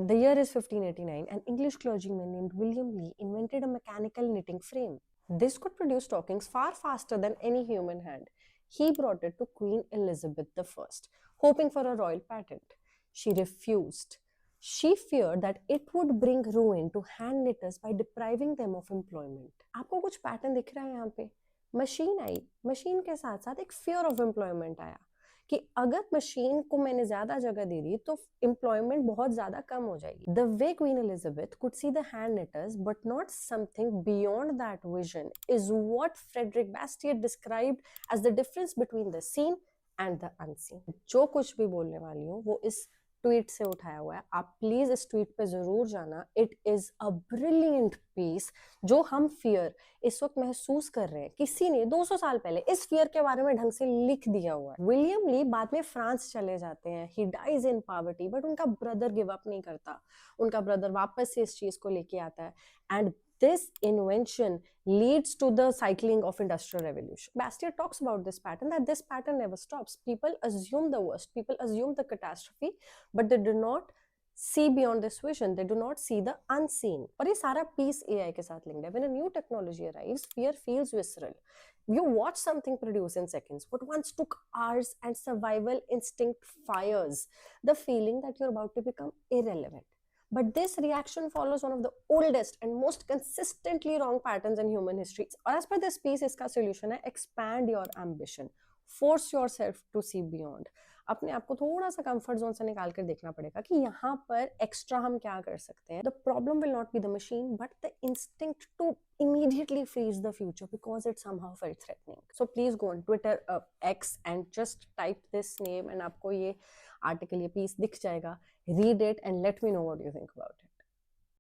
The year is 1589. An English clergyman named William Lee invented a mechanical knitting frame. This could produce stockings far faster than any human hand. He brought it to Queen Elizabeth I, hoping for a royal patent. She refused. She feared that it would bring ruin to hand knitters by depriving them of employment. आपको कुछ pattern दिख रहा है यहाँ पे? Machine आई, machine के साथ साथ एक फियर ऑफ एम्प्लॉयमेंट आया कि अगर मशीन को मैंने ज्यादा जगह दे दी तो एम्प्लॉयमेंट बहुत ज्यादा कम हो जाएगी. The way Queen Elizabeth could see the hand knitters but not something beyond that vision is what Frederic Bastiat described as the difference between the seen and the unseen. जो कुछ भी बोलने वाली हूँ वो इस ट्वीट से उठाया हुआ है. आप प्लीज इस ट्वीट पे जरूर जाना. It is a brilliant piece. जो हम फियर इस वक्त महसूस कर रहे हैं किसी ने 200 साल पहले इस फियर के बारे में ढंग से लिख दिया हुआ है. विलियम ली बाद में फ्रांस चले जाते हैं. He dies in poverty but उनका ब्रदर गिव अप नहीं करता. उनका ब्रदर वापस से इस चीज को लेके आता है and this invention leads to the cycling of industrial revolution. Bastiat talks about this pattern, that this pattern never stops. People assume the worst, people assume the catastrophe, but they do not see beyond this vision. They do not see the unseen. और ये सारा piece AI के साथ linked है. When a new technology arrives, fear feels visceral. You watch something produce in seconds. What once took hours and survival instinct fires the feeling that you're about to become irrelevant. But this reaction follows one of the oldest and most consistently wrong patterns in human history. और as per this piece, इसका solution है expand your ambition, force yourself to see beyond. अपने आप को थोड़ा सा comfort zone से निकाल कर देखना पड़ेगा कि यहाँ पर एक्स्ट्रा हम क्या कर सकते हैं. The problem will not be the machine, but the instinct to immediately freeze the future because it somehow felt threatening. So please go on Twitter, X, and just type this name, and आपको ये article, ये piece दिख जाएगा. Read it and let me know what you think about it.